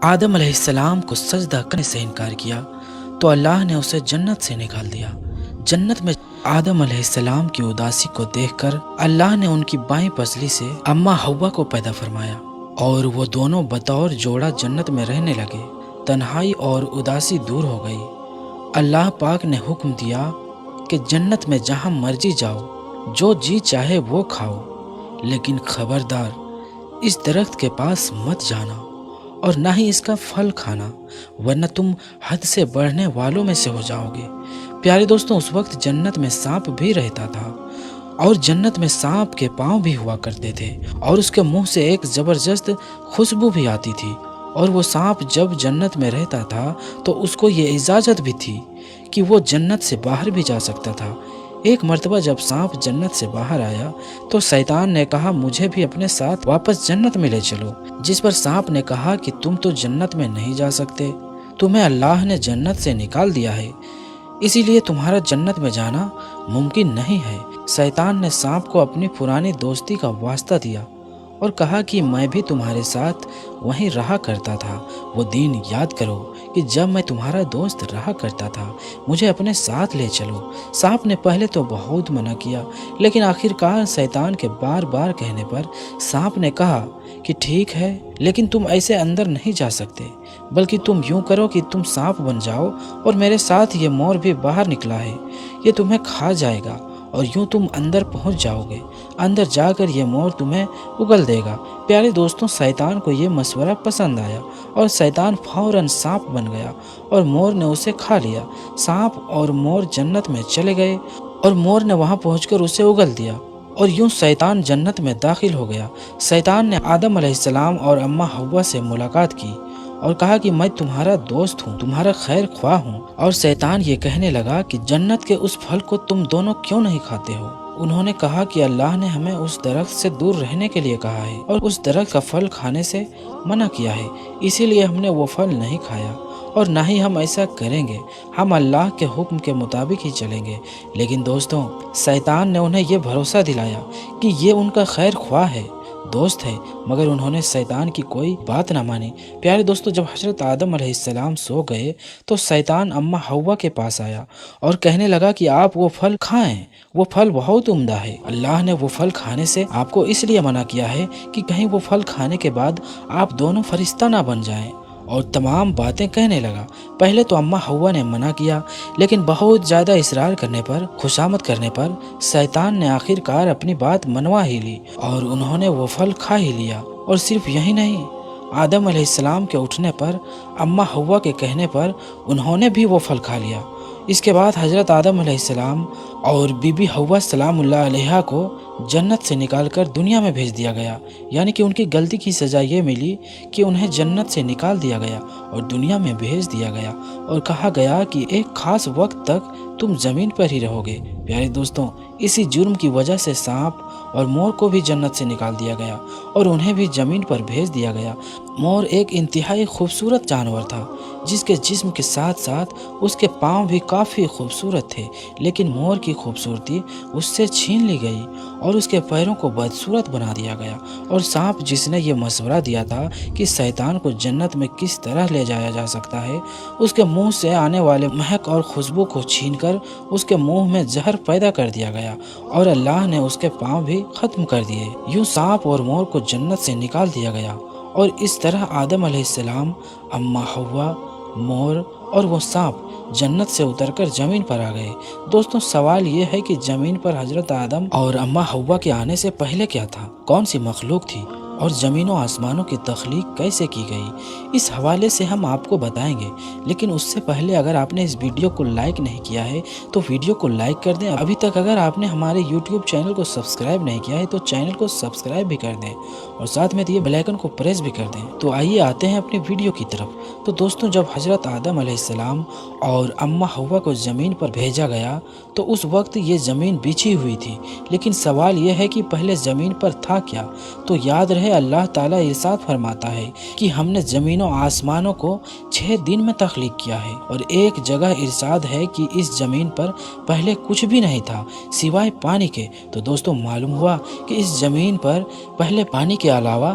آدم علیہ السلام کو سجدہ کرنے سے انکار کیا تو اللہ نے اسے جنت سے نکال دیا۔ جنت میں آدم علیہ السلام کی اداسی کو دیکھ کر اللہ نے ان کی بائیں پسلی سے اماں حوا کو پیدا فرمایا اور وہ دونوں بطور جوڑا جنت میں رہنے لگے۔ تنہائی اور اداسی دور ہو گئی۔ اللہ پاک نے حکم دیا کہ جنت میں جہاں مرضی جاؤ، جو جی چاہے وہ کھاؤ، لیکن خبردار اس درخت کے پاس مت جانا اور نہ ہی اس کا پھل کھانا، ورنہ تم حد سے بڑھنے والوں میں سے ہو جاؤ گے۔ پیارے دوستوں، اس وقت جنت میں سانپ بھی رہتا تھا اور جنت میں سانپ کے پاؤں بھی ہوا کرتے تھے اور اس کے منہ سے ایک زبردست خوشبو بھی آتی تھی، اور وہ سانپ جب جنت میں رہتا تھا تو اس کو یہ اجازت بھی تھی کہ وہ جنت سے باہر بھی جا سکتا تھا۔ ایک مرتبہ جب سانپ جنت سے باہر آیا تو شیطان نے کہا مجھے بھی اپنے ساتھ واپس جنت میں لے چلو، جس پر سانپ نے کہا کہ تم تو جنت میں نہیں جا سکتے، تمہیں اللہ نے جنت سے نکال دیا ہے، اسی لیے تمہارا جنت میں جانا ممکن نہیں ہے۔ شیطان نے سانپ کو اپنی پرانی دوستی کا واسطہ دیا اور کہا کہ میں بھی تمہارے ساتھ وہیں رہا کرتا تھا، وہ دن یاد کرو کہ جب میں تمہارا دوست رہا کرتا تھا، مجھے اپنے ساتھ لے چلو۔ سانپ نے پہلے تو بہت منع کیا، لیکن آخرکار شیطان کے بار بار کہنے پر سانپ نے کہا کہ ٹھیک ہے، لیکن تم ایسے اندر نہیں جا سکتے، بلکہ تم یوں کرو کہ تم سانپ بن جاؤ اور میرے ساتھ یہ مور بھی باہر نکلا ہے، یہ تمہیں کھا جائے گا اور یوں تم اندر پہنچ جاؤ گے، اندر جا کر یہ مور تمہیں اگل دے گا۔ پیارے دوستوں، شیطان کو یہ مشورہ پسند آیا اور شیطان فوراً سانپ بن گیا اور مور نے اسے کھا لیا۔ سانپ اور مور جنت میں چلے گئے اور مور نے وہاں پہنچ کر اسے اگل دیا اور یوں شیطان جنت میں داخل ہو گیا۔ شیطان نے آدم علیہ السلام اور اماں حوا سے ملاقات کی اور کہا کہ میں تمہارا دوست ہوں، تمہارا خیر خواہ ہوں، اور شیطان یہ کہنے لگا کہ جنت کے اس پھل کو تم دونوں کیوں نہیں کھاتے ہو؟ انہوں نے کہا کہ اللہ نے ہمیں اس درخت سے دور رہنے کے لیے کہا ہے اور اس درخت کا پھل کھانے سے منع کیا ہے، اسی لیے ہم نے وہ پھل نہیں کھایا اور نہ ہی ہم ایسا کریں گے، ہم اللہ کے حکم کے مطابق ہی چلیں گے۔ لیکن دوستوں، شیطان نے انہیں یہ بھروسہ دلایا کہ یہ ان کا خیر خواہ ہے، دوست ہے، مگر انہوں نے شیطان کی کوئی بات نہ مانی۔ پیارے دوستوں، جب حضرت آدم علیہ السلام سو گئے تو شیطان اماں حوا کے پاس آیا اور کہنے لگا کہ آپ وہ پھل کھائیں، وہ پھل بہت عمدہ ہے، اللہ نے وہ پھل کھانے سے آپ کو اس لیے منع کیا ہے کہ کہیں وہ پھل کھانے کے بعد آپ دونوں فرشتہ نہ بن جائیں، اور تمام باتیں کہنے لگا۔ پہلے تو اماں حوا نے منع کیا، لیکن بہت زیادہ اصرار کرنے پر، خوشامد کرنے پر شیطان نے آخرکار اپنی بات منوا ہی لی اور انہوں نے وہ پھل کھا ہی لیا۔ اور صرف یہی نہیں، آدم علیہ السلام کے اٹھنے پر، اماں حوا کے کہنے پر انہوں نے بھی وہ پھل کھا لیا۔ اس کے بعد حضرت آدم علیہ السلام اور بی بی حوا سلام اللہ علیہا کو جنت سے نکال کر دنیا میں بھیج دیا گیا، یعنی کہ ان کی غلطی کی سزا یہ ملی کہ انہیں جنت سے نکال دیا گیا اور دنیا میں بھیج دیا گیا اور کہا گیا کہ ایک خاص وقت تک تم زمین پر ہی رہو گے۔ پیارے دوستوں، اسی جرم کی وجہ سے سانپ اور مور کو بھی جنت سے نکال دیا گیا اور انہیں بھی زمین پر بھیج دیا گیا۔ مور ایک انتہائی خوبصورت جانور تھا، جس کے جسم کے ساتھ ساتھ اس کے پاؤں بھی کافی خوبصورت تھے، لیکن مور کی خوبصورتی اس سے چھین لی گئی اور اس کے پیروں کو بدصورت بنا دیا گیا۔ اور سانپ، جس نے یہ مشورہ دیا تھا کہ شیطان کو جنت میں کس طرح لے جایا جا سکتا ہے، اس کے منہ سے آنے والے مہک اور خوشبو کو چھین کر اس کے منہ میں زہر پیدا کر دیا گیا اور اللہ نے اس کے پاؤں بھی ختم کر دیے۔ یوں سانپ اور مور کو جنت سے نکال دیا گیا اور اس طرح آدم علیہ السلام، اماں حوا، مور اور وہ سانپ جنت سے اتر کر زمین پر آ گئے۔ دوستوں، سوال یہ ہے کہ زمین پر حضرت آدم اور اماں حوا کے آنے سے پہلے کیا تھا؟ کون سی مخلوق تھی اور زمین و آسمانوں کی تخلیق کیسے کی گئی؟ اس حوالے سے ہم آپ کو بتائیں گے، لیکن اس سے پہلے اگر آپ نے اس ویڈیو کو لائک نہیں کیا ہے تو ویڈیو کو لائک کر دیں۔ ابھی تک اگر آپ نے ہمارے یوٹیوب چینل کو سبسکرائب نہیں کیا ہے تو چینل کو سبسکرائب بھی کر دیں اور ساتھ میں یہ بیل آئیکن کو پریس بھی کر دیں۔ تو آئیے آتے ہیں اپنی ویڈیو کی طرف۔ تو دوستوں، جب حضرت آدم علیہ السلام اور اماں حوا کو زمین پر بھیجا گیا تو اس وقت یہ زمین بچھی ہوئی تھی، لیکن سوال یہ ہے کہ پہلے زمین پر تھا کیا؟ تو یاد رہے، اللہ تعالیٰ ارشاد فرماتا ہے کہ ہم نے زمین و آسمانوں کو 6 دن میں تخلیق کیا ہے، اور ایک جگہ ارشاد ہے کہ اس زمین پر پہلے کچھ بھی نہیں تھا سوائے پانی کے۔ تو دوستوں، معلوم ہوا کہ اس زمین پر پہلے پانی کے علاوہ